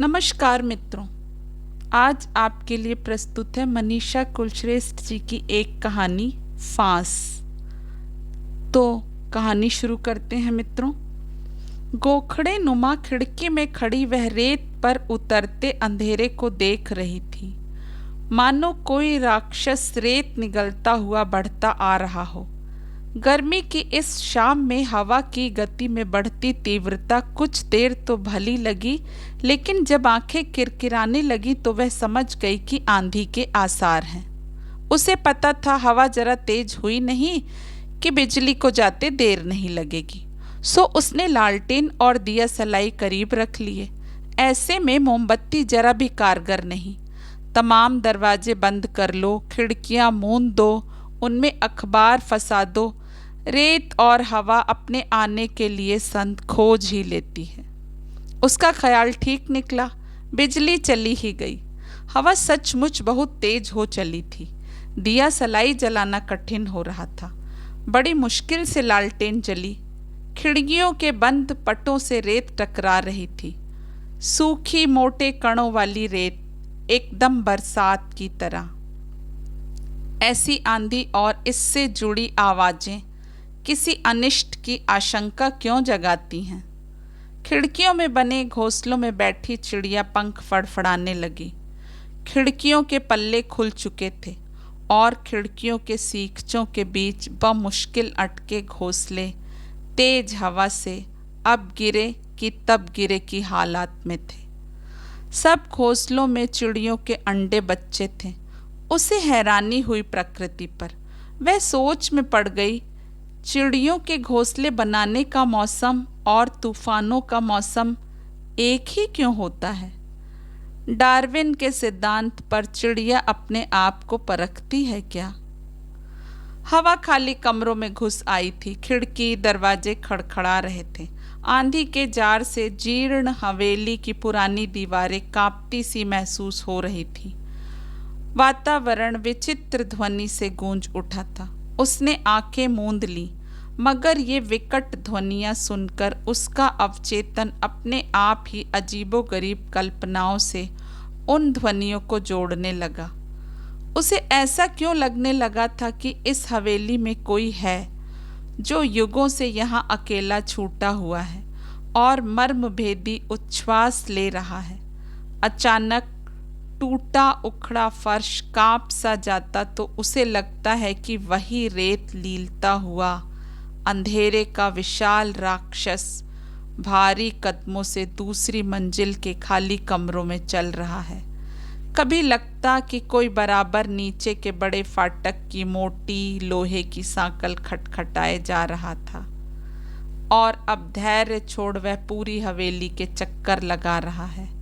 नमस्कार मित्रों। आज आपके लिए प्रस्तुत है मनीषा कुलश्रेष्ठ जी की एक कहानी फांस। तो कहानी शुरू करते हैं मित्रों। गोखड़े नुमा खिड़की में खड़ी वह रेत पर उतरते अंधेरे को देख रही थी, मानो कोई राक्षस रेत निगलता हुआ बढ़ता आ रहा हो। गर्मी की इस शाम में हवा की गति में बढ़ती तीव्रता कुछ देर तो भली लगी, लेकिन जब आंखें किरकिराने लगी तो वह समझ गई कि आंधी के आसार हैं। उसे पता था हवा जरा तेज हुई नहीं कि बिजली को जाते देर नहीं लगेगी, सो उसने लालटेन और दिया सलाई करीब रख लिए। ऐसे में मोमबत्ती जरा भी कारगर नहीं। तमाम दरवाजे बंद कर लो, खिड़कियां मूंद दो, उनमें अखबार फंसा दो, रेत और हवा अपने आने के लिए संत खोज ही लेती है। उसका ख्याल ठीक निकला, बिजली चली ही गई। हवा सचमुच बहुत तेज हो चली थी। दिया सलाई जलाना कठिन हो रहा था। बड़ी मुश्किल से लालटेन जली। खिड़कियों के बंद पटों से रेत टकरा रही थी, सूखी मोटे कणों वाली रेत, एकदम बरसात की तरह। ऐसी आंधी और इससे जुड़ी आवाजें किसी अनिष्ट की आशंका क्यों जगाती हैं? खिड़कियों में बने घोंसलों में बैठी चिड़िया पंख फड़फड़ाने लगी। खिड़कियों के पल्ले खुल चुके थे और खिड़कियों के सीखचों के बीच बमुश्किल अटके घोंसले तेज हवा से अब गिरे कि तब गिरे की हालात में थे। सब घोंसलों में चिड़ियों के अंडे बच्चे थे। उसे हैरानी हुई प्रकृति पर। वह सोच में पड़ गई, चिड़ियों के घोंसले बनाने का मौसम और तूफानों का मौसम एक ही क्यों होता है? डार्विन के सिद्धांत पर चिड़िया अपने आप को परखती है क्या? हवा खाली कमरों में घुस आई थी। खिड़की दरवाजे खड़खड़ा रहे थे। आंधी के जार से जीर्ण हवेली की पुरानी दीवारें कांपती सी महसूस हो रही थी। वातावरण विचित्र ध्वनि से गूंज उठा था। उसने आंखें मूंद ली, मगर ये विकट ध्वनियां सुनकर उसका अवचेतन अपने आप ही अजीबोगरीब कल्पनाओं से उन ध्वनियों को जोड़ने लगा। उसे ऐसा क्यों लगने लगा था कि इस हवेली में कोई है जो युगों से यहाँ अकेला छूटा हुआ है और मर्मभेदी उच्छ्वास ले रहा है। अचानक टूटा उखड़ा फर्श कांप सा जाता तो उसे लगता है कि वही रेत लीलता हुआ अंधेरे का विशाल राक्षस भारी कदमों से दूसरी मंजिल के खाली कमरों में चल रहा है। कभी लगता कि कोई बराबर नीचे के बड़े फाटक की मोटी लोहे की सांकल खटखटाए जा रहा था और अब धैर्य छोड़ वह पूरी हवेली के चक्कर लगा रहा है।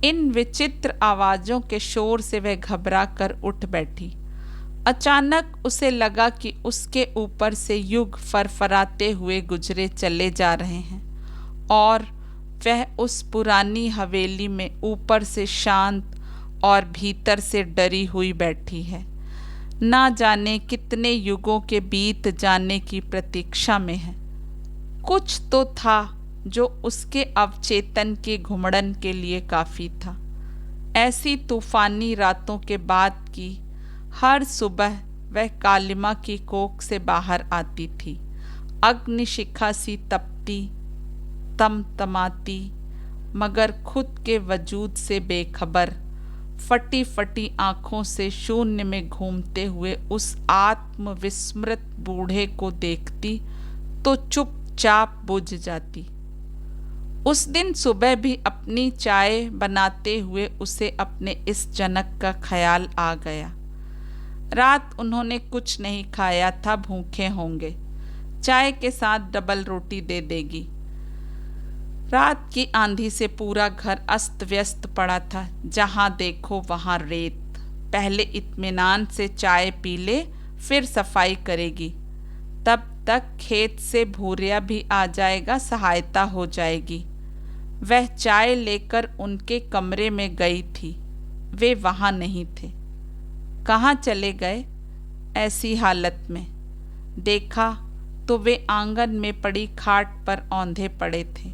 इन विचित्र आवाजों के शोर से वह घबरा कर उठ बैठी। अचानक उसे लगा कि उसके ऊपर से युग फरफराते हुए गुजरे चले जा रहे हैं और वह उस पुरानी हवेली में ऊपर से शांत और भीतर से डरी हुई बैठी है। ना जाने कितने युगों के बीत जाने की प्रतीक्षा में है। कुछ तो था जो उसके अवचेतन के घुमड़न के लिए काफी था। ऐसी तूफानी रातों के बाद की हर सुबह वह कालिमा की कोख से बाहर आती थी, अग्निशिखा सी तपती तमतमाती, मगर खुद के वजूद से बेखबर, फटी फटी आंखों से शून्य में घूमते हुए उस आत्मविस्मृत बूढ़े को देखती तो चुपचाप बुझ जाती। उस दिन सुबह भी अपनी चाय बनाते हुए उसे अपने इस जनक का ख्याल आ गया। रात उन्होंने कुछ नहीं खाया था, भूखे होंगे। चाय के साथ डबल रोटी दे देगी। रात की आंधी से पूरा घर अस्त व्यस्त पड़ा था। जहाँ देखो वहाँ रेत। पहले इत्मीनान से चाय पी ले, फिर सफाई करेगी। तब तक खेत से भूरिया भी आ जाएगा, सहायता हो जाएगी। वह चाय लेकर उनके कमरे में गई थी। वे वहाँ नहीं थे। कहाँ चले गए? ऐसी हालत में देखा तो वे आंगन में पड़ी खाट पर औंधे पड़े थे।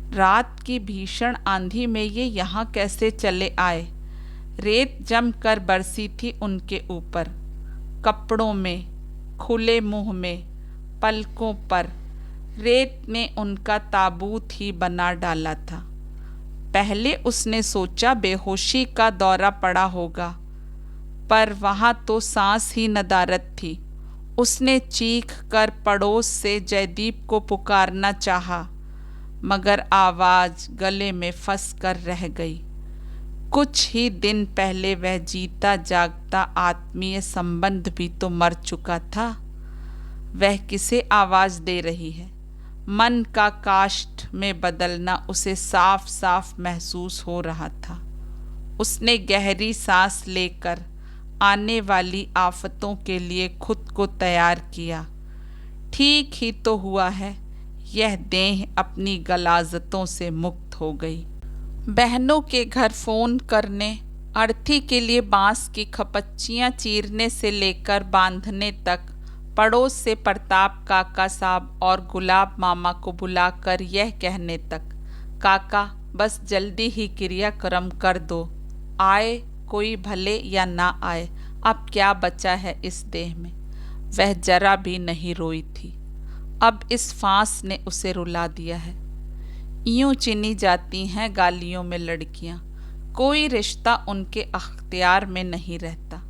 रात की भीषण आंधी में ये यहाँ कैसे चले आए? रेत जम कर बरसी थी उनके ऊपर, कपड़ों में, खुले मुंह में, पलकों पर। रेत ने उनका ताबूत ही बना डाला था। पहले उसने सोचा बेहोशी का दौरा पड़ा होगा, पर वहाँ तो सांस ही नदारद थी। उसने चीख कर पड़ोस से जयदीप को पुकारना चाहा, मगर आवाज़ गले में फंस कर रह गई। कुछ ही दिन पहले वह जीता जागता आत्मीय संबंध भी तो मर चुका था। वह किसे आवाज़ दे रही है? मन का काष्ठ में बदलना उसे साफ साफ महसूस हो रहा था। उसने गहरी सांस लेकर आने वाली आफतों के लिए खुद को तैयार किया। ठीक ही तो हुआ है, यह देह अपनी गलाजतों से मुक्त हो गई। बहनों के घर फ़ोन करने, अर्थी के लिए बांस की खपच्चियाँ चीरने से लेकर बांधने तक, पड़ोस से प्रताप काका साहब और गुलाब मामा को बुलाकर यह कहने तक, काका बस जल्दी ही क्रियाक्रम कर दो, आए कोई भले या ना आए, अब क्या बचा है इस देह में। वह जरा भी नहीं रोई थी। अब इस फांस ने उसे रुला दिया है। यूं चिनी जाती हैं गालियों में लड़कियां, कोई रिश्ता उनके अख्तियार में नहीं रहता।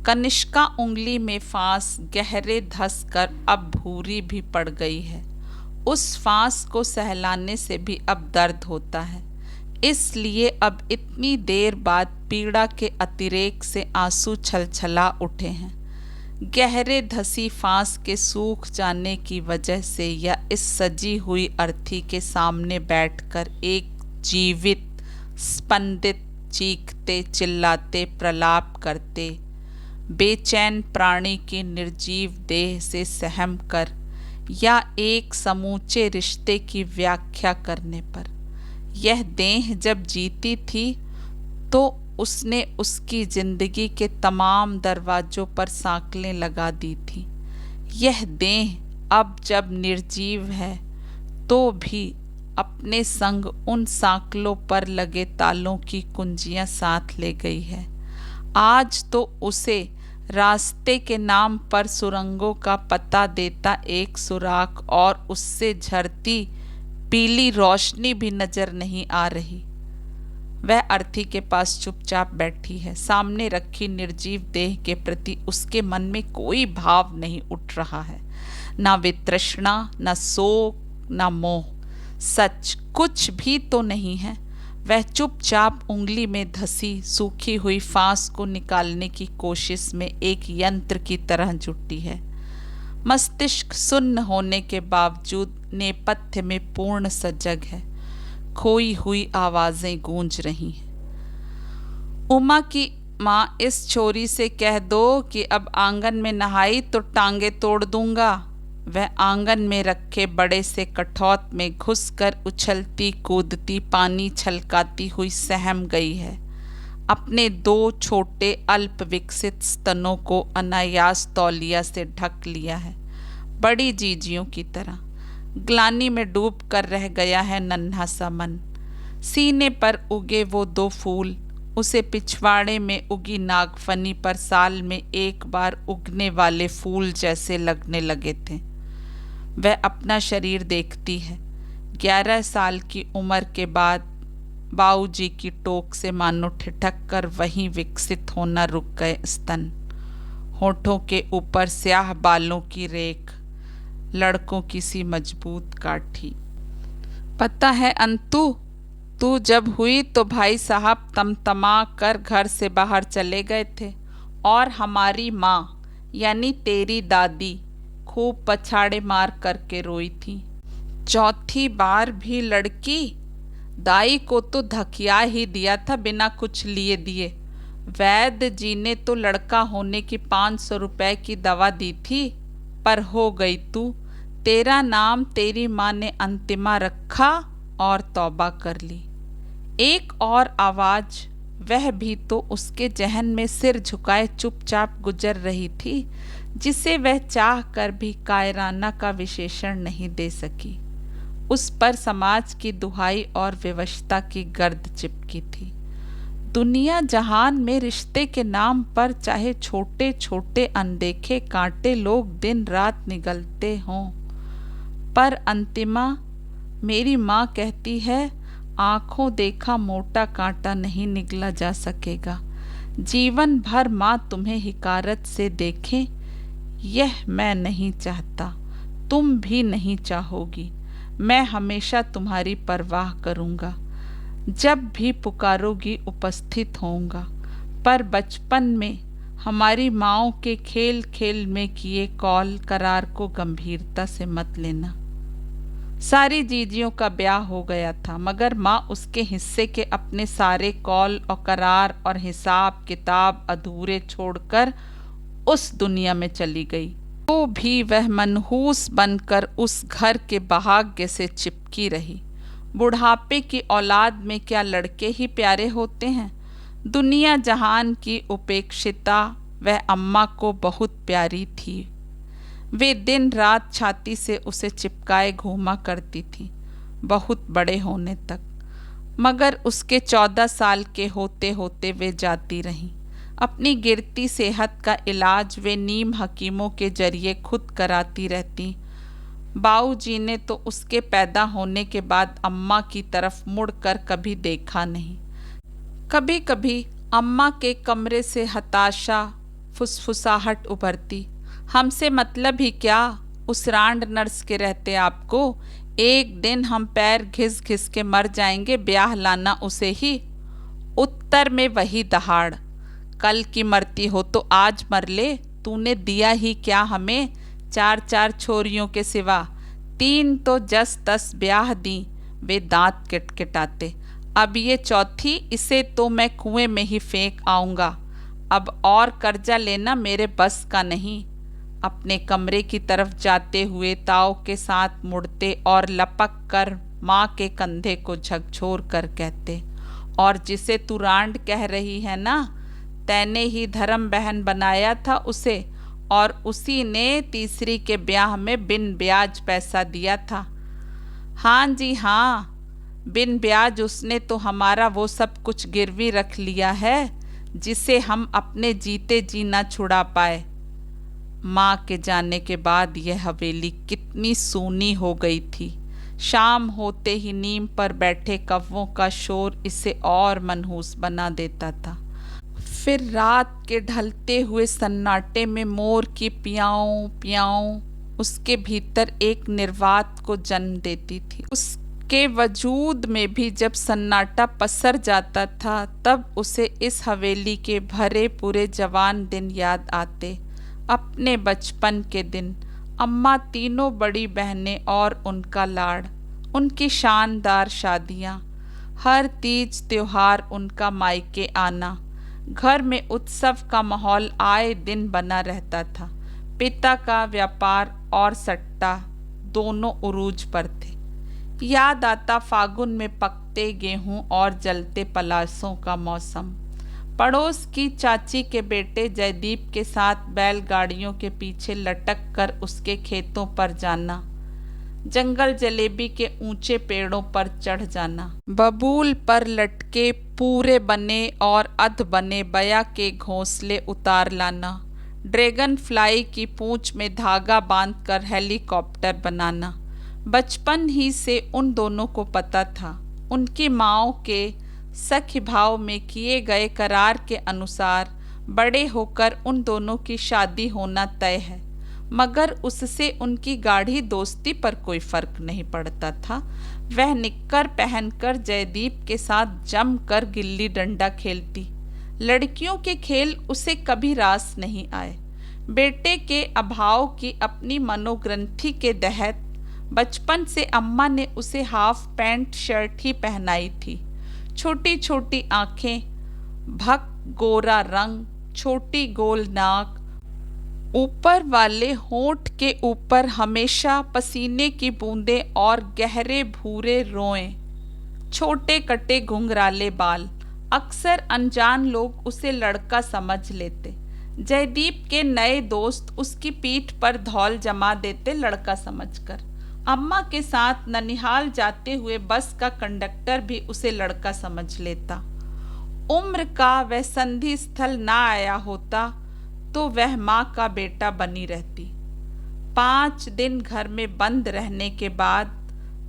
कनिष्का उंगली में फांस गहरे धस कर अब भूरी भी पड़ गई है। उस फांस को सहलाने से भी अब दर्द होता है, इसलिए अब इतनी देर बाद पीड़ा के अतिरेक से आंसू छलछला उठे हैं। गहरे धसी फांस के सूख जाने की वजह से या इस सजी हुई अर्थी के सामने बैठकर एक जीवित, स्पंदित, चीखते चिल्लाते प्रलाप करते बेचैन प्राणी की निर्जीव देह से सहम कर, या एक समूचे रिश्ते की व्याख्या करने पर। यह देह जब जीती थी तो उसने उसकी जिंदगी के तमाम दरवाजों पर सांकलें लगा दी थी। यह देह अब जब निर्जीव है तो भी अपने संग उन सांकलों पर लगे तालों की कुंजियां साथ ले गई है। आज तो उसे रास्ते के नाम पर सुरंगों का पता देता एक सुराख और उससे झरती पीली रोशनी भी नजर नहीं आ रही। वह अर्थी के पास चुपचाप बैठी है। सामने रखी निर्जीव देह के प्रति उसके मन में कोई भाव नहीं उठ रहा है, ना वितृष्णा, ना शोक, ना मोह। सच कुछ भी तो नहीं है। वह चुपचाप उंगली में धसी सूखी हुई फांस को निकालने की कोशिश में एक यंत्र की तरह जुटी है। मस्तिष्क सुन्न होने के बावजूद नेपथ्य में पूर्ण सजग है। खोई हुई आवाजें गूंज रही हैं। उमा की माँ, इस छोरी से कह दो कि अब आंगन में नहाई तो टांगे तोड़ दूंगा। वह आंगन में रखे बड़े से कठौत में घुसकर उछलती कूदती पानी छलकाती हुई सहम गई है। अपने दो छोटे अल्प विकसित स्तनों को अनायास तौलिया से ढक लिया है, बड़ी जीजियों की तरह। ग्लानि में डूब कर रह गया है नन्हा सा मन। सीने पर उगे वो दो फूल उसे पिछवाड़े में उगी नागफनी पर साल में एक बार उगने वाले फूल जैसे लगने लगे थे। वह अपना शरीर देखती है। 11 साल की उम्र के बाद बाऊजी की टोक से मानो ठिठक कर वहीं विकसित होना रुक गए स्तन। होठों के ऊपर स्याह बालों की रेख, लड़कों की सी मजबूत काठी। पता है अंतु, तू जब हुई तो भाई साहब तमतमा कर घर से बाहर चले गए थे और हमारी माँ यानी तेरी दादी खूब पछाड़े मार करके रोई थी। चौथी बार भी लड़की, दाई को तो धकिया ही दिया था बिना कुछ लिए दिए। वैद्य जी ने तो लड़का होने की 500 रुपए की दवा दी थी, पर हो गई तू। तेरा नाम तेरी माँ ने अंतिमा रखा और तौबा कर ली। एक और आवाज, वह भी तो उसके जहन में सिर झुकाए चुपचाप गुजर रही थी, जिसे वह चाह कर भी कायराना का विशेषण नहीं दे सकी। उस पर समाज की दुहाई और विवशता की गर्द चिपकी थी। दुनिया जहान में रिश्ते के नाम पर चाहे छोटे छोटे अनदेखे कांटे लोग दिन रात निगलते हों, पर अंतिमा मेरी माँ कहती है, आंखों देखा मोटा कांटा नहीं निगला जा सकेगा। जीवन भर माँ तुम्हें हिकारत से देखें, यह मैं नहीं चाहता, तुम भी नहीं चाहोगी। मैं हमेशा तुम्हारी परवाह करूँगा, जब भी पुकारोगी उपस्थित होऊंगा। पर बचपन में हमारी माँओं के खेल खेल में किए कौल करार को गंभीरता से मत लेना। सारी जीजियों का ब्याह हो गया था, मगर माँ उसके हिस्से के अपने सारे कौल और करार और हिसाब किताब अधूरे छोड़कर उस दुनिया में चली गई। तो भी वह मनहूस बनकर उस घर के भाग्य से चिपकी रही। बुढ़ापे की औलाद में क्या लड़के ही प्यारे होते हैं? दुनिया जहान की उपेक्षिता वह अम्मा को बहुत प्यारी थी। वे दिन रात छाती से उसे चिपकाए घूमा करती थी, बहुत बड़े होने तक। मगर उसके 14 साल के होते होते वे जाती रहीं। अपनी गिरती सेहत का इलाज वे नीम हकीमों के जरिए खुद कराती रहती। बाऊजी ने तो उसके पैदा होने के बाद अम्मा की तरफ मुड़कर कभी देखा नहीं। कभी कभी अम्मा के कमरे से हताशा फुसफुसाहट उभरती, हमसे मतलब ही क्या, उस रांड नर्स के रहते आपको। एक दिन हम पैर घिस घिस के मर जाएंगे, ब्याह लाना उसे ही। उत्तर में वही दहाड़, कल की मरती हो तो आज मर ले, तूने दिया ही क्या हमें, 4 छोरियों के सिवा। 3 तो जस तस ब्याह दी, वे दांत किटकिटाते। अब ये चौथी, इसे तो मैं कुएं में ही फेंक आऊँगा। अब और कर्जा लेना मेरे बस का नहीं। अपने कमरे की तरफ जाते हुए ताव के साथ मुड़ते और लपक कर माँ के कंधे को झकझोर कर कहते, और जिसे तू रांड कह रही है ना, तैने ही धर्म बहन बनाया था उसे, और उसी ने तीसरी के ब्याह में बिन ब्याज पैसा दिया था। हाँ जी हाँ, बिन ब्याज उसने तो हमारा वो सब कुछ गिरवी रख लिया है जिसे हम अपने जीते जी ना छुड़ा पाए। माँ के जाने के बाद यह हवेली कितनी सूनी हो गई थी। शाम होते ही नीम पर बैठे कौवों का शोर इसे और मनहूस बना देता था। फिर रात के ढलते हुए सन्नाटे में मोर की पियाऊं पियाऊं उसके भीतर एक निर्वात को जन्म देती थी। उसके वजूद में भी जब सन्नाटा पसर जाता था, तब उसे इस हवेली के भरे पूरे जवान दिन याद आते, अपने बचपन के दिन। अम्मा, तीनों बड़ी बहनें और उनका लाड़, उनकी शानदार शादियाँ, हर तीज त्योहार उनका मायके आना। घर में उत्सव का माहौल आए दिन बना रहता था। पिता का व्यापार और सट्टा दोनों उरूज पर थे। याद आता फागुन में पकते गेहूं और जलते पलासों का मौसम। पड़ोस की चाची के बेटे जयदीप के साथ बैलगाड़ियों के पीछे लटक कर उसके खेतों पर जाना, जंगल जलेबी के ऊंचे पेड़ों पर चढ़ जाना, बबूल पर लटके पूरे बने और अध बने बया के घोंसले उतार लाना, ड्रैगन फ्लाई की पूंछ में धागा बांधकर हेलीकॉप्टर बनाना। बचपन ही से उन दोनों को पता था, उनकी माँओं के सख्य भाव में किए गए करार के अनुसार बड़े होकर उन दोनों की शादी होना तय है। मगर उससे उनकी गाढ़ी दोस्ती पर कोई फर्क नहीं पड़ता था। वह निक्कर पहनकर जयदीप के साथ जमकर गिल्ली डंडा खेलती। लड़कियों के खेल उसे कभी रास नहीं आए। बेटे के अभाव की अपनी मनोग्रंथि के तहत बचपन से अम्मा ने उसे हाफ पैंट शर्ट ही पहनाई थी। छोटी छोटी आँखें, भक गोरा रंग, छोटी गोल नाक, ऊपर वाले होंठ के ऊपर हमेशा पसीने की बूंदें और गहरे भूरे रोएं, छोटे कटे घुंघराले बाल। अक्सर अनजान लोग उसे लड़का समझ लेते। जयदीप के नए दोस्त उसकी पीठ पर धौल जमा देते लड़का समझकर। अम्मा के साथ ननिहाल जाते हुए बस का कंडक्टर भी उसे लड़का समझ लेता। उम्र का वह संधि स्थल ना आया होता तो वह माँ का बेटा बनी रहती। 5 दिन घर में बंद रहने के बाद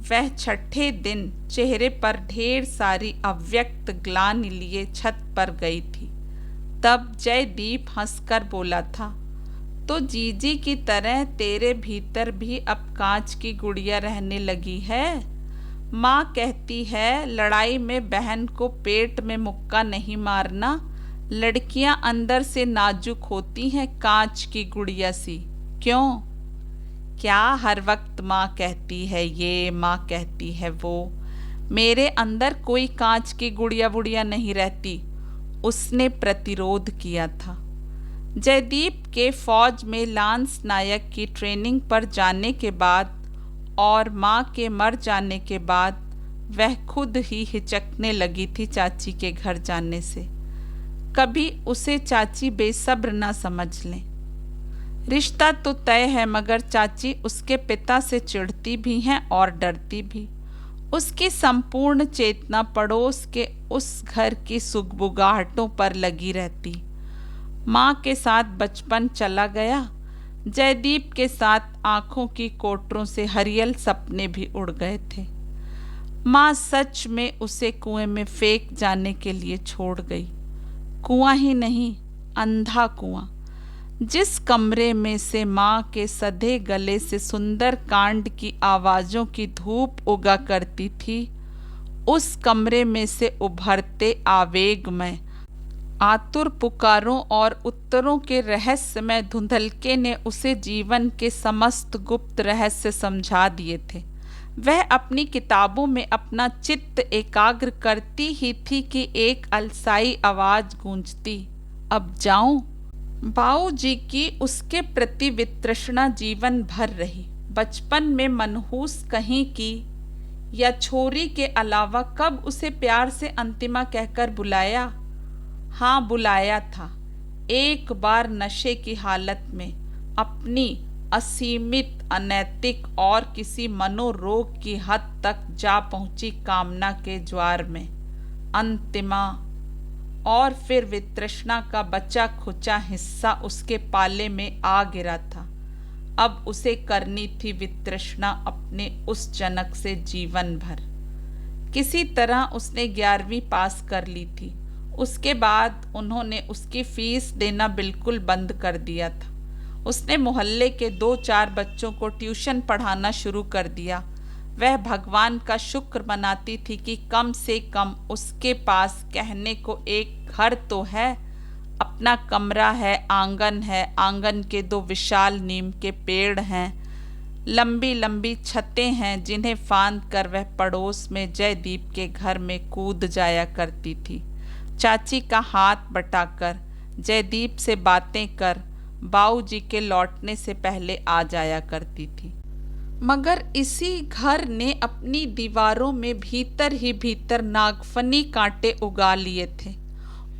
वह छठे दिन चेहरे पर ढेर सारी अव्यक्त ग्लानि लिए छत पर गई थी। तब जयदीप हंसकर बोला था, तो जीजी की तरह तेरे भीतर भी अब कांच की गुड़िया रहने लगी है। माँ कहती है लड़ाई में बहन को पेट में मुक्का नहीं मारना, लड़कियां अंदर से नाजुक होती हैं कांच की गुड़िया सी। क्यों? क्या हर वक्त माँ कहती है ये, माँ कहती है वो। मेरे अंदर कोई कांच की गुड़िया बुड़िया नहीं रहती, उसने प्रतिरोध किया था। जयदीप के फौज में लांस नायक की ट्रेनिंग पर जाने के बाद और माँ के मर जाने के बाद वह खुद ही हिचकने लगी थी चाची के घर जाने से। कभी उसे चाची बेसब्र ना समझ लें। रिश्ता तो तय है, मगर चाची उसके पिता से चिढ़ती भी हैं और डरती भी। उसकी संपूर्ण चेतना पड़ोस के उस घर की सुगबुगाहटों पर लगी रहती। माँ के साथ बचपन चला गया, जयदीप के साथ आंखों की कोटरों से हरियल सपने भी उड़ गए थे। माँ सच में उसे कुएं में फेंक जाने के लिए छोड़ गई। कुआं ही नहीं, अंधा कुआं। जिस कमरे में से माँ के सधे गले से सुंदर कांड की आवाज़ों की धूप उगा करती थी, उस कमरे में से उभरते आवेगमय आतुर पुकारों और उत्तरों के रहस्यमय धुंधलके ने उसे जीवन के समस्त गुप्त रहस्य समझा दिए थे। वह अपनी किताबों में अपना चित्त एकाग्र करती ही थी कि एक अलसाई आवाज़ गूंजती, अब जाऊं। बाऊ जी की उसके प्रति वितृष्णा जीवन भर रही। बचपन में मनहूस कहीं की या छोरी के अलावा कब उसे प्यार से अंतिमा कहकर बुलाया? हाँ, बुलाया था। एक बार नशे की हालत में अपनी असीमित, अनैतिक और किसी मनोरोग की हद तक जा पहुंची कामना के ज्वार में अंतिमा, और फिर वितृष्णा का बचा खुचा हिस्सा उसके पाले में आ गिरा था। अब उसे करनी थी वितृष्णा अपने उस जनक से जीवन भर। किसी तरह उसने 11वीं पास कर ली थी। उसके बाद उन्होंने उसकी फीस देना बिल्कुल बंद कर दिया था। उसने मोहल्ले के 2-4 बच्चों को ट्यूशन पढ़ाना शुरू कर दिया। वह भगवान का शुक्र मनाती थी कि कम से कम उसके पास कहने को एक घर तो है, अपना कमरा है, आंगन है, आंगन के 2 विशाल नीम के पेड़ हैं, लंबी लंबी छतें हैं जिन्हें फांद कर वह पड़ोस में जयदीप के घर में कूद जाया करती थी। चाची का हाथ बटाकर जयदीप से बातें कर बाऊ जी के लौटने से पहले आ जाया करती थी। मगर इसी घर ने अपनी दीवारों में भीतर ही भीतर नागफनी कांटे उगा लिए थे।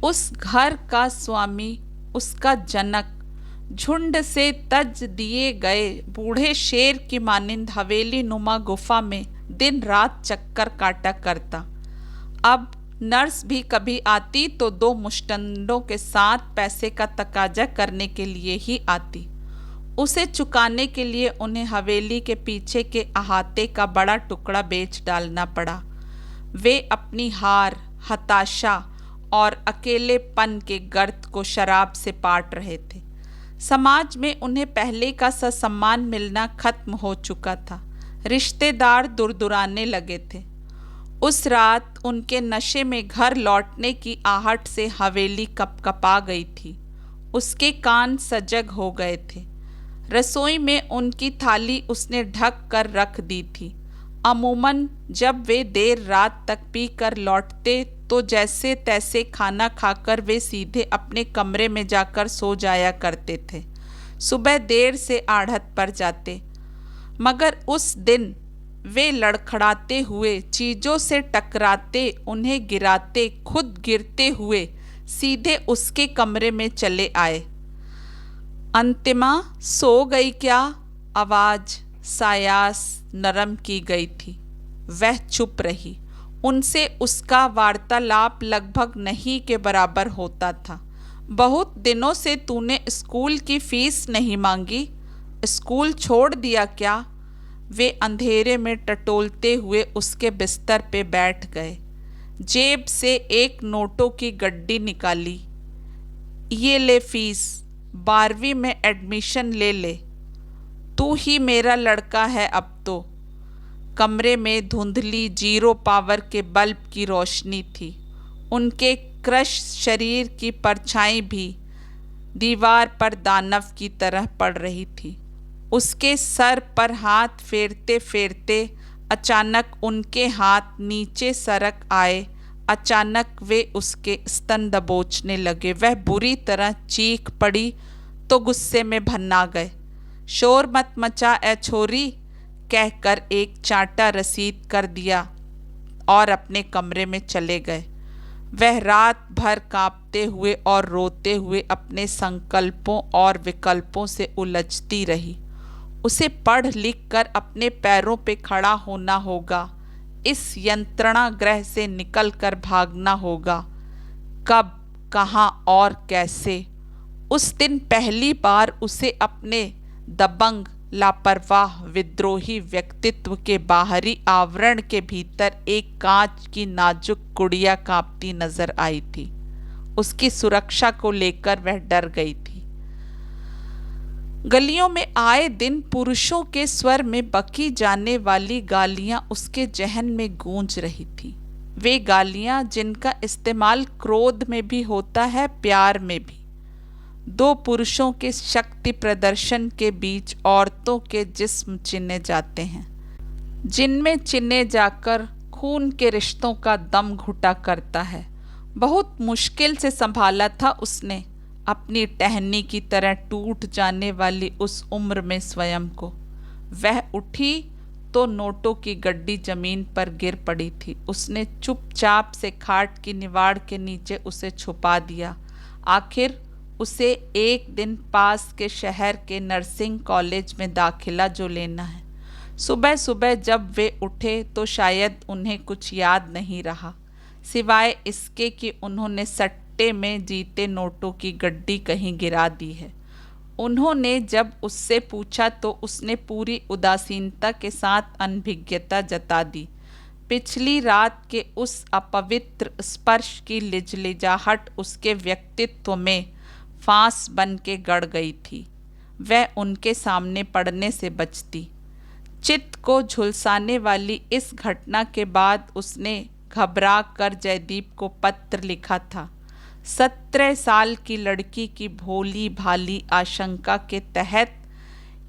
उस घर का स्वामी, उसका जनक, झुंड से तज दिए गए बूढ़े शेर की मानिंद हवेली नुमा गुफा में दिन रात चक्कर काटा करता। अब नर्स भी कभी आती तो 2 मुश्तंडों के साथ पैसे का तकाजा करने के लिए ही आती। उसे चुकाने के लिए उन्हें हवेली के पीछे के अहाते का बड़ा टुकड़ा बेच डालना पड़ा। वे अपनी हार, हताशा और अकेलेपन के गर्त को शराब से पाट रहे थे। समाज में उन्हें पहले का सा सम्मान मिलना खत्म हो चुका था। रिश्तेदार दुरदुराने लगे थे। उस रात उनके नशे में घर लौटने की आहट से हवेली कपकपा गई थी। उसके कान सजग हो गए थे। रसोई में उनकी थाली उसने ढक कर रख दी थी। अमूमन जब वे देर रात तक पी कर लौटते तो जैसे तैसे खाना खाकर वे सीधे अपने कमरे में जाकर सो जाया करते थे। सुबह देर से आढ़त पर जाते। मगर उस दिन वे लड़खड़ाते हुए, चीज़ों से टकराते, उन्हें गिराते, खुद गिरते हुए सीधे उसके कमरे में चले आए। अंतिमा, सो गई क्या? आवाज़ सायास नरम की गई थी। वह चुप रही। उनसे उसका वार्तालाप लगभग नहीं के बराबर होता था। बहुत दिनों से तूने स्कूल की फीस नहीं मांगी, स्कूल छोड़ दिया क्या? वे अंधेरे में टटोलते हुए उसके बिस्तर पे बैठ गए। जेब से एक नोटों की गड्डी निकाली। ये ले फीस, 12वीं में एडमिशन ले ले। तू ही मेरा लड़का है अब तो। कमरे में धुंधली 0 पावर के बल्ब की रोशनी थी। उनके क्रश शरीर की परछाई भी दीवार पर दानव की तरह पड़ रही थी। उसके सर पर हाथ फेरते फेरते अचानक उनके हाथ नीचे सरक आए। अचानक वे उसके स्तन दबोचने लगे। वह बुरी तरह चीख पड़ी तो गुस्से में भन्ना गए। शोर मत मचा ए छोरी, कहकर एक चांटा रसीद कर दिया और अपने कमरे में चले गए। वह रात भर कांपते हुए और रोते हुए अपने संकल्पों और विकल्पों से उलझती रही। उसे पढ़ लिख कर अपने पैरों पे खड़ा होना होगा। इस यंत्रणा ग्रह से निकल कर भागना होगा। कब, कहाँ और कैसे? उस दिन पहली बार उसे अपने दबंग, लापरवाह, विद्रोही व्यक्तित्व के बाहरी आवरण के भीतर एक कांच की नाजुक गुड़िया कांपती नजर आई थी। उसकी सुरक्षा को लेकर वह डर गई थी। गलियों में आए दिन पुरुषों के स्वर में बकी जाने वाली गालियां उसके जहन में गूंज रही थी। वे गालियां जिनका इस्तेमाल क्रोध में भी होता है, प्यार में भी। 2 पुरुषों के शक्ति प्रदर्शन के बीच औरतों के जिस्म चिने जाते हैं, जिनमें चिने जाकर खून के रिश्तों का दम घुटा करता है। बहुत मुश्किल से संभाला था उसने अपनी टहनी की तरह टूट जाने वाली उस उम्र में स्वयं को। वह उठी तो नोटों की गड्डी जमीन पर गिर पड़ी थी। उसने चुपचाप से खाट की निवाड़ के नीचे उसे छुपा दिया। आखिर उसे एक दिन पास के शहर के नर्सिंग कॉलेज में दाखिला जो लेना है। सुबह सुबह जब वे उठे तो शायद उन्हें कुछ याद नहीं रहा, सिवाय इसके कि उन्होंने सट्टे में जीते नोटों की गड्डी कहीं गिरा दी है। उन्होंने जब उससे पूछा तो उसने पूरी उदासीनता के साथ अनभिज्ञता जता दी। पिछली रात के उस अपवित्र स्पर्श की लिजलिजाहट उसके व्यक्तित्व में फांस बन के गड़ गई थी। वह उनके सामने पड़ने से बचती। चित्त को झुलसाने वाली इस घटना के बाद उसने घबरा कर जयदीप को पत्र लिखा था। 17 साल की लड़की की भोली भाली आशंका के तहत,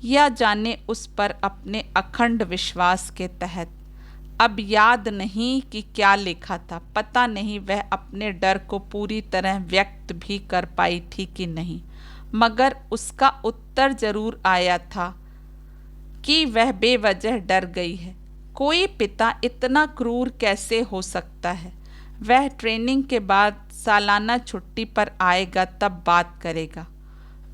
या जाने उस पर अपने अखंड विश्वास के तहत। अब याद नहीं कि क्या लिखा था। पता नहीं वह अपने डर को पूरी तरह व्यक्त भी कर पाई थी कि नहीं, मगर उसका उत्तर जरूर आया था कि वह बेवजह डर गई है। कोई पिता इतना क्रूर कैसे हो सकता है? वह ट्रेनिंग के बाद सालाना छुट्टी पर आएगा, तब बात करेगा।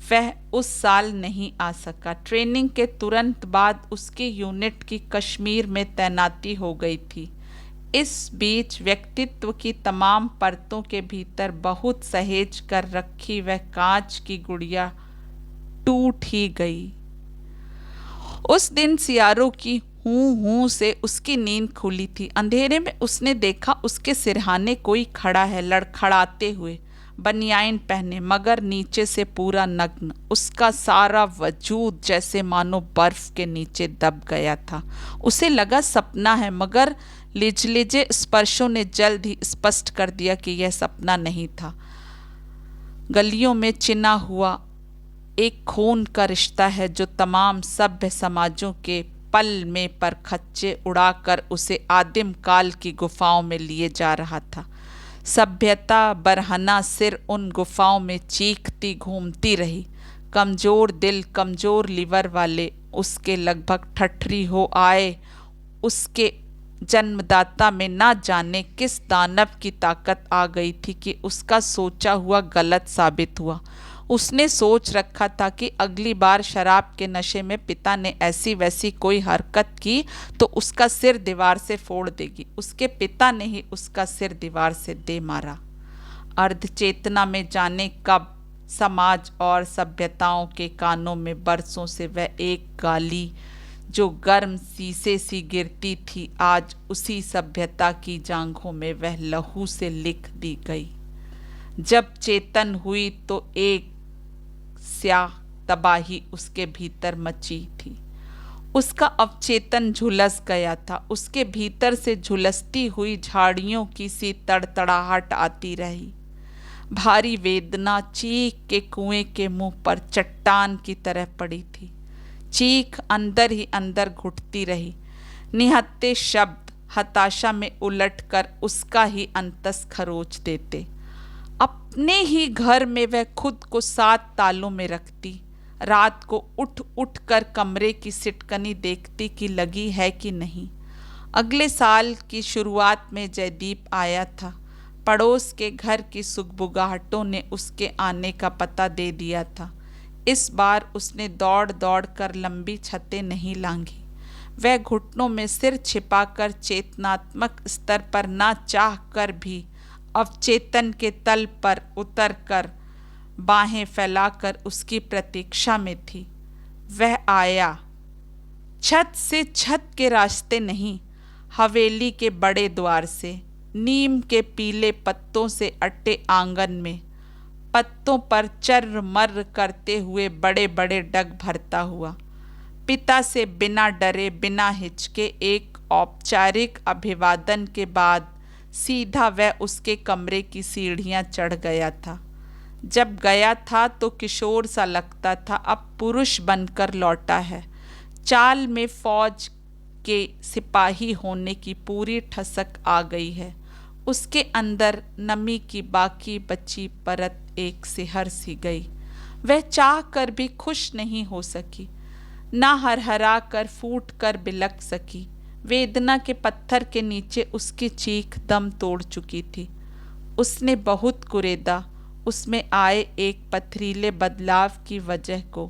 वह उस साल नहीं आ सका। ट्रेनिंग के तुरंत बाद उसकी यूनिट की कश्मीर में तैनाती हो गई थी। इस बीच व्यक्तित्व की तमाम परतों के भीतर बहुत सहेज कर रखी वह कांच की गुड़िया टूट ही गई। उस दिन सियारों की हूँ हूँ से उसकी नींद खुली थी। अंधेरे में उसने देखा उसके सिरहाने कोई खड़ा है, लड़खड़ाते हुए, बनियाइन पहने, मगर नीचे से पूरा नग्न। उसका सारा वजूद जैसे मानो बर्फ के नीचे दब गया था। उसे लगा सपना है, मगर लिजलिजे स्पर्शों ने जल्द ही स्पष्ट कर दिया कि यह सपना नहीं था। गलियों में चिना हुआ एक खून का रिश्ता है जो तमाम सभ्य समाजों के पल में पर खच्चे उड़ाकर उसे आदिम काल की गुफाओं में लिए जा रहा था। सभ्यता बरहना सिर उन गुफाओं में चीखती घूमती रही। कमज़ोर दिल, कमज़ोर लीवर वाले उसके लगभग ठठरी हो आए। उसके जन्मदाता में ना जाने किस दानव की ताकत आ गई थी कि उसका सोचा हुआ गलत साबित हुआ। उसने सोच रखा था कि अगली बार शराब के नशे में पिता ने ऐसी वैसी कोई हरकत की तो उसका सिर दीवार से फोड़ देगी। उसके पिता ने ही उसका सिर दीवार से दे मारा। अर्धचेतना में जाने कब समाज और सभ्यताओं के कानों में बरसों से वह एक गाली जो गर्म शीशे सी गिरती थी, आज उसी सभ्यता की जांघों में वह लहू से लिख दी गई। जब चेतन हुई तो एक स्याह तबाही उसके भीतर मची थी। उसका अवचेतन झुलस गया था। उसके भीतर से झुलसती हुई झाड़ियों की सी तड़तड़ाहट आती रही। भारी वेदना चीख के कुएं के मुंह पर चट्टान की तरह पड़ी थी। चीख अंदर ही अंदर घुटती रही। निहत्ते शब्द हताशा में उलटकर उसका ही अंतस खरोच देते। अपने ही घर में वह खुद को 7 तालों में रखती। रात को उठ उठ कर कमरे की सिटकनी देखती कि लगी है कि नहीं। अगले साल की शुरुआत में जयदीप आया था। पड़ोस के घर की सुगबुगाहटों ने उसके आने का पता दे दिया था। इस बार उसने दौड़ दौड़ कर लंबी छतें नहीं लांघी। वह घुटनों में सिर छिपाकर चेतनात्मक स्तर पर ना चाह कर भी अवचेतन के तल पर उतरकर बाहें फैलाकर उसकी प्रतीक्षा में थी। वह आया। छत से छत के रास्ते नहीं, हवेली के बड़े द्वार से, नीम के पीले पत्तों से अटे आंगन में, पत्तों पर चर्र मर्र करते हुए बड़े बड़े डग भरता हुआ। पिता से बिना डरे बिना हिचके एक औपचारिक अभिवादन के बाद सीधा वह उसके कमरे की सीढ़ियां चढ़ गया था। जब गया था तो किशोर सा लगता था, अब पुरुष बनकर लौटा है। चाल में फौज के सिपाही होने की पूरी ठसक आ गई है। उसके अंदर नमी की बाकी बची परत एक सिहर सी गई। वह चाह कर भी खुश नहीं हो सकी, ना हरहरा कर फूट कर बिलक सकी। वेदना के पत्थर के नीचे उसकी चीख दम तोड़ चुकी थी। उसने बहुत कुरेदा उसमें आए एक पथरीले बदलाव की वजह को,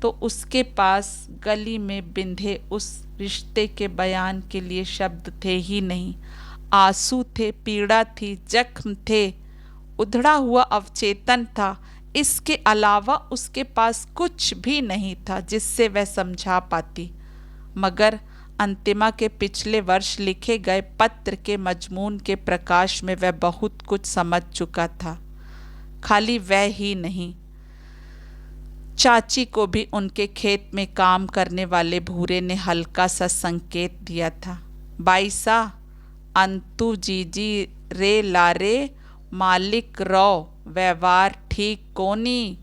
तो उसके पास गली में बिंधे उस रिश्ते के बयान के लिए शब्द थे ही नहीं। आंसू थे, पीड़ा थी, जख्म थे, उधड़ा हुआ अवचेतन था। इसके अलावा उसके पास कुछ भी नहीं था जिससे वह समझा पाती। मगर अंतिमा के पिछले वर्ष लिखे गए पत्र के मजमून के प्रकाश में वह बहुत कुछ समझ चुका था। खाली वह ही नहीं, चाची को भी उनके खेत में काम करने वाले भूरे ने हल्का सा संकेत दिया था। बाईसा अंतु जीजी रे लारे मालिक रो व्यवहार ठीक कोनी,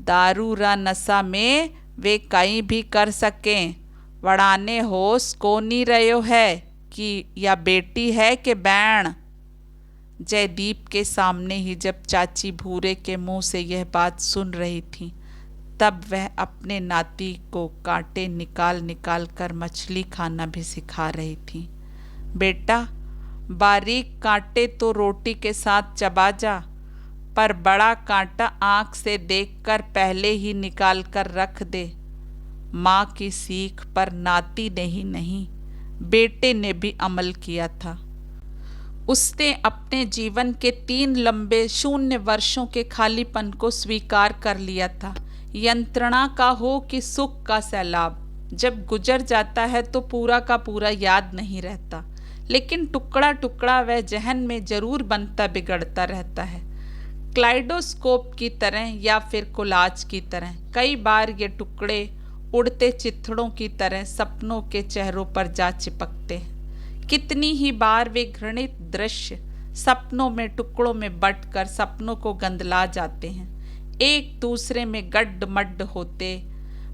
दारू रा नशा में वे कहीं भी कर सकें। वड़ाने होश कोनी रहो है कि या बेटी है कि बैण। जयदीप के सामने ही जब चाची भूरे के मुंह से यह बात सुन रही थी, तब वह अपने नाती को कांटे निकाल निकाल कर मछली खाना भी सिखा रही थी। बेटा, बारीक कांटे तो रोटी के साथ चबा जा, पर बड़ा कांटा आँख से देखकर पहले ही निकाल कर रख दे। माँ की सीख पर नाती ने ही नहीं, बेटे ने भी अमल किया था। उसने अपने जीवन के 3 लंबे शून्य वर्षों के खालीपन को स्वीकार कर लिया था। यंत्रणा का हो कि सुख का सैलाब, जब गुजर जाता है तो पूरा का पूरा याद नहीं रहता, लेकिन टुकड़ा टुकड़ा वह जहन में जरूर बनता बिगड़ता रहता है, क्लाइडोस्कोप की तरह या फिर कोलाज की तरह। कई बार ये टुकड़े उड़ते चिथड़ों की तरह सपनों के चेहरों पर जा चिपकते हैं। कितनी ही बार वे घृणित दृश्य सपनों में टुकड़ों में बंटकर सपनों को गंदला जाते हैं, एक दूसरे में गड्ढ-मड्ढ होते।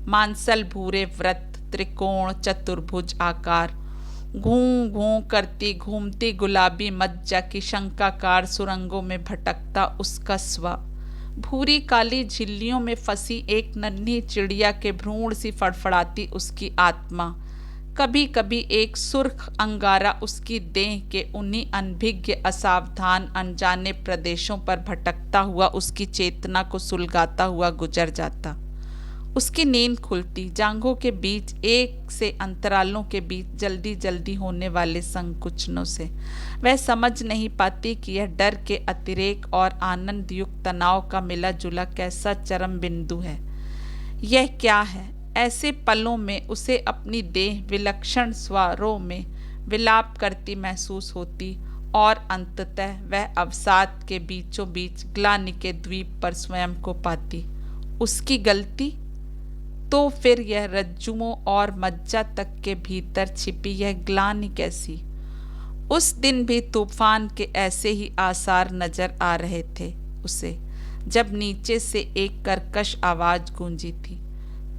मांसल भूरे व्रत, त्रिकोण, चतुर्भुज आकार, घूं घूं करती घूमती गुलाबी मज्जा की शंकाकार सुरंगों में भटकता उसका स्व। भूरी काली झिल्लियों में फंसी एक नन्ही चिड़िया के भ्रूण सी फड़फड़ाती उसकी आत्मा। कभी कभी एक सुर्ख अंगारा उसकी देह के उन्हीं अनभिज्ञ असावधान अनजाने प्रदेशों पर भटकता हुआ उसकी चेतना को सुलगाता हुआ गुजर जाता। उसकी नींद खुलती, जांघों के बीच एक से अंतरालों के बीच जल्दी जल्दी होने वाले संकुचनों से। वह समझ नहीं पाती कि यह डर के अतिरेक और आनंद युक्त तनाव का मिला जुला कैसा चरम बिंदु है। यह क्या है? ऐसे पलों में उसे अपनी देह विलक्षण स्वरों में विलाप करती महसूस होती और अंततः वह अवसाद के बीचों बीच ग्लानि के द्वीप पर स्वयं को पाती। उसकी गलती? तो फिर यह रज्जुओं और मज्जा तक के भीतर छिपी यह ग्लानि कैसी? उस दिन भी तूफान के ऐसे ही आसार नजर आ रहे थे उसे, जब नीचे से एक कर्कश आवाज गूंजी थी,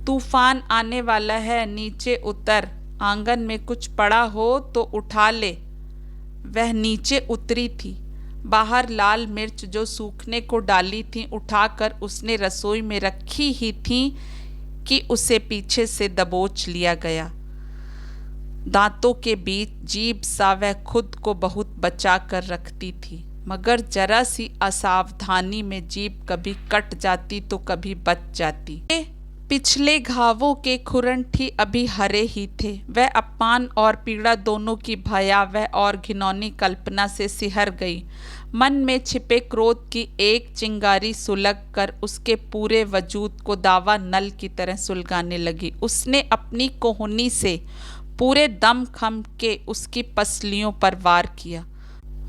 तूफान आने वाला है, नीचे उतर, आंगन में कुछ पड़ा हो तो उठा ले। वह नीचे उतरी थी। बाहर लाल मिर्च जो सूखने को डाली थी उठाकर उसने रसोई में रखी ही थी कि उसे पीछे से दबोच लिया गया। दांतों के बीच जीभ सा वह खुद को बहुत बचा कर रखती थी, मगर जरा सी असावधानी में जीभ कभी कट जाती तो कभी बच जाती। पिछले घावों के खुरंठी अभी हरे ही थे। वह अपमान और पीड़ा दोनों की भयावह और घिनौनी कल्पना से सिहर गई। मन में छिपे क्रोध की एक चिंगारी सुलग कर उसके पूरे वजूद को दावा नल की तरह सुलगाने लगी। उसने अपनी कोहनी से पूरे दम खम के उसकी पसलियों पर वार किया।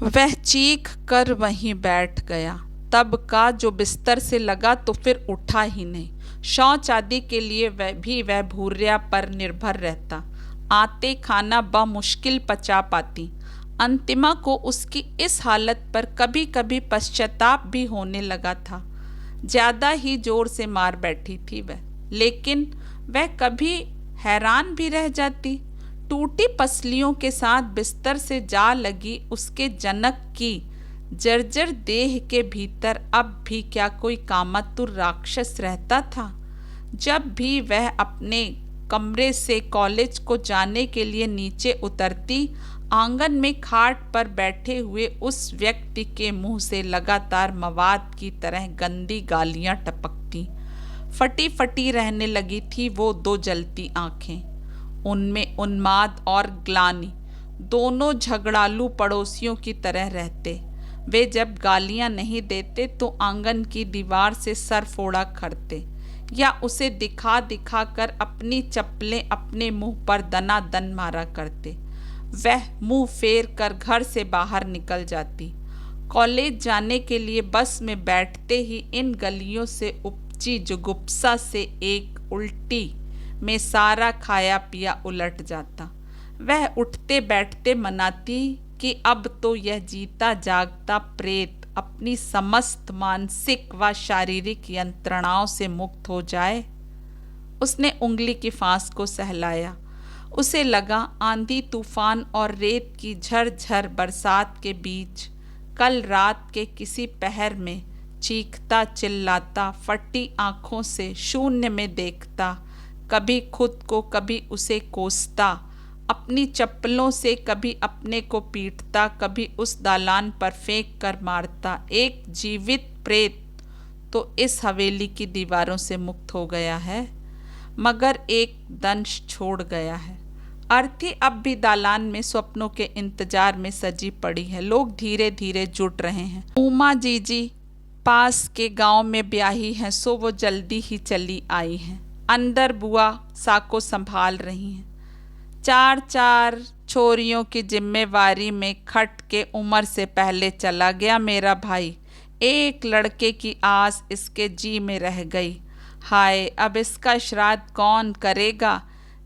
वह चीख कर वहीं बैठ गया। तब का जो बिस्तर से लगा तो फिर उठा ही नहीं। शौच आदि के लिए वह भूर्या पर निर्भर रहता। आते खाना बमुश्किल पचा पाती। अंतिमा को उसकी इस हालत पर कभी कभी पश्चाताप भी होने लगा था। ज़्यादा ही जोर से मार बैठी थी वह, लेकिन वह कभी हैरान भी रह जाती। टूटी पसलियों के साथ बिस्तर से जा लगी उसके जनक की जर्जर देह के भीतर अब भी क्या कोई कामातुर राक्षस रहता था? जब भी वह अपने कमरे से कॉलेज को जाने के लिए नीचे उतरती, आंगन में खाट पर बैठे हुए उस व्यक्ति के मुंह से लगातार मवाद की तरह गंदी गालियां टपकती। फटी फटी रहने लगी थी वो दो जलती आंखें। उनमें उन्माद और ग्लानि दोनों झगड़ालू पड़ोसियों की तरह रहते। वे जब गालियां नहीं देते तो आंगन की दीवार से सर फोड़ा करते या उसे दिखा दिखा कर अपनी चप्पलें अपने मुंह पर दनादन मारा करते। वह मुंह फेर कर घर से बाहर निकल जाती। कॉलेज जाने के लिए बस में बैठते ही इन गलियों से उपजी जुगुप्सा से एक उल्टी में सारा खाया पिया उलट जाता। वह उठते बैठते मनाती कि अब तो यह जीता जागता प्रेत अपनी समस्त मानसिक व शारीरिक यंत्रणाओं से मुक्त हो जाए। उसने उंगली की फांस को सहलाया। उसे लगा आंधी तूफान और रेत की झरझर बरसात के बीच कल रात के किसी पहर में चीखता चिल्लाता फटी आंखों से शून्य में देखता, कभी खुद को कभी उसे कोसता, अपनी चप्पलों से कभी अपने को पीटता, कभी उस दालान पर फेंक कर मारता। एक जीवित प्रेत तो इस हवेली की दीवारों से मुक्त हो गया है, मगर एक दंश छोड़ गया है। अर्थी अब भी दालान में स्वप्नों के इंतजार में सजी पड़ी है। लोग धीरे धीरे जुट रहे हैं। उमा जीजी पास के गांव में ब्याही हैं, सो वो जल्दी ही चली आई हैं। अंदर बुआ साको संभाल रही हैं। चार चार छोरियों की जिम्मेवारी में खट के उम्र से पहले चला गया मेरा भाई। एक लड़के की आस इसके जी में रह गई। हाय, अब इसका श्राद्ध कौन करेगा?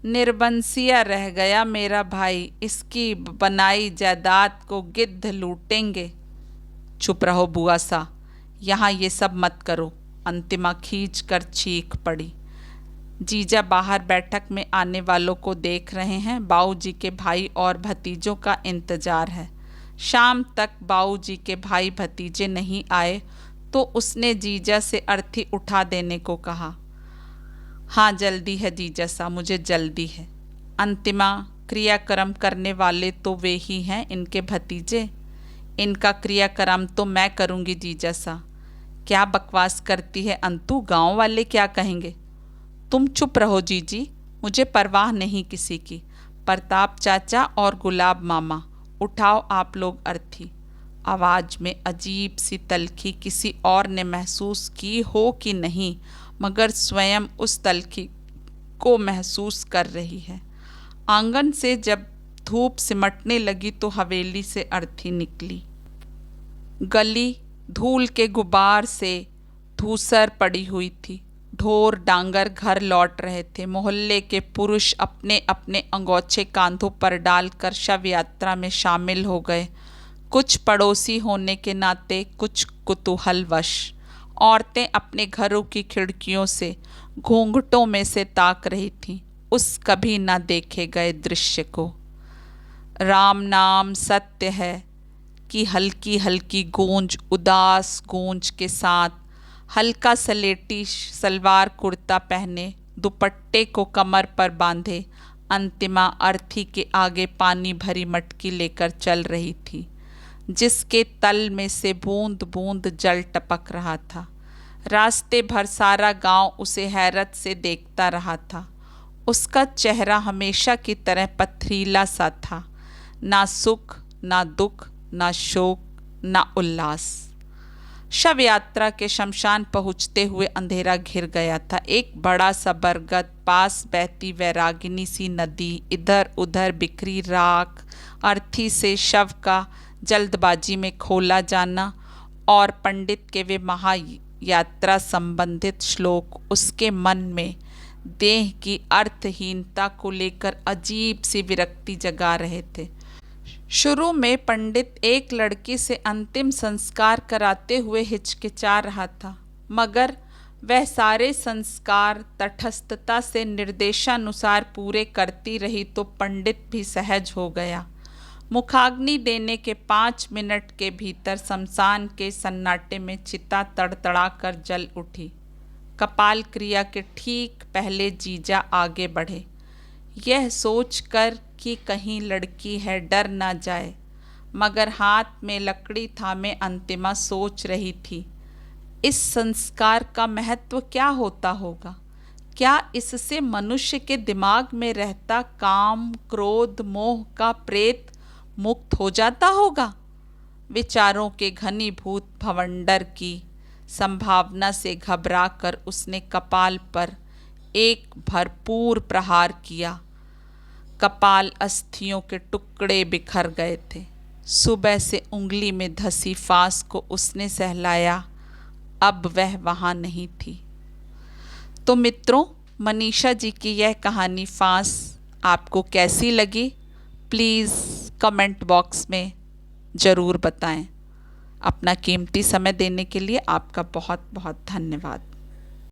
निर्बंसिया रह गया मेरा भाई। इसकी बनाई जायदाद को गिद्ध लूटेंगे। चुप रहो बुआ सा, यहाँ ये सब मत करो। अंतिमा खींच कर चीख पड़ी। जीजा बाहर बैठक में आने वालों को देख रहे हैं। बाऊजी के भाई और भतीजों का इंतजार है। शाम तक बाऊजी के भाई भतीजे नहीं आए तो उसने जीजा से अर्थी उठा देने को कहा। हाँ जल्दी है जीजा सा, मुझे जल्दी है। अंतिमा क्रियाक्रम करने वाले तो वे ही हैं, इनके भतीजे। इनका क्रियाक्रम तो मैं करूँगी जीजा सा। क्या बकवास करती है अंतु, गांव वाले क्या कहेंगे। तुम चुप रहो जीजी, मुझे परवाह नहीं किसी की। प्रताप चाचा और गुलाब मामा, उठाओ आप लोग अर्थी। आवाज़ में अजीब सी तलखी किसी और ने महसूस की हो कि नहीं, मगर स्वयं उस तलखी को महसूस कर रही है। आंगन से जब धूप सिमटने लगी तो हवेली से अर्थी निकली। गली धूल के गुबार से धूसर पड़ी हुई थी। ढोर डांगर घर लौट रहे थे। मोहल्ले के पुरुष अपने अपने अंगोछे कांधों पर डालकर शव यात्रा में शामिल हो गए। कुछ पड़ोसी होने के नाते, कुछ कुतूहलवश। औरतें अपने घरों की खिड़कियों से घूंघटों में से ताक रही थीं उस कभी न देखे गए दृश्य को। राम नाम सत्य है कि हल्की हल्की गूंज उदास गूंज के साथ हल्का सलेटी सलवार कुर्ता पहने, दुपट्टे को कमर पर बांधे अंतिमा अर्थी के आगे पानी भरी मटकी लेकर चल रही थी, जिसके तल में से बूंद बूंद जल टपक रहा था। रास्ते भर सारा गांव उसे हैरत से देखता रहा था। उसका चेहरा हमेशा की तरह पथरीला सा था, ना सुख ना दुख ना शोक ना उल्लास। शव यात्रा के शमशान पहुँचते हुए अंधेरा घिर गया था। एक बड़ा सा बरगद, पास बहती वैरागिनी सी नदी, इधर उधर बिखरी राख, अर्थी से शव का जल्दबाजी में खोला जाना और पंडित के वे महायात्रा संबंधित श्लोक उसके मन में देह की अर्थहीनता को लेकर अजीब सी विरक्ति जगा रहे थे। शुरू में पंडित एक लड़की से अंतिम संस्कार कराते हुए हिचकिचा रहा था, मगर वह सारे संस्कार तटस्थता से निर्देशानुसार पूरे करती रही तो पंडित भी सहज हो गया। मुखाग्नि देने के 5 मिनट के भीतर शमशान के सन्नाटे में चिता तड़तड़ा कर जल उठी। कपाल क्रिया के ठीक पहले जीजा आगे बढ़े, यह सोचकर कि कहीं लड़की है डर ना जाए, मगर हाथ में लकड़ी थामे अंतिमा सोच रही थी, इस संस्कार का महत्व क्या होता होगा। क्या इससे मनुष्य के दिमाग में रहता काम क्रोध मोह का प्रेत मुक्त हो जाता होगा। विचारों के घनीभूत भवंडर की संभावना से घबराकर उसने कपाल पर एक भरपूर प्रहार किया। कपाल अस्थियों के टुकड़े बिखर गए थे। सुबह से उंगली में धसी फांस को उसने सहलाया, अब वह वहाँ नहीं थी। तो मित्रों, मनीषा जी की यह कहानी फांस आपको कैसी लगी, प्लीज़ कमेंट बॉक्स में ज़रूर बताएं। अपना कीमती समय देने के लिए आपका बहुत बहुत धन्यवाद।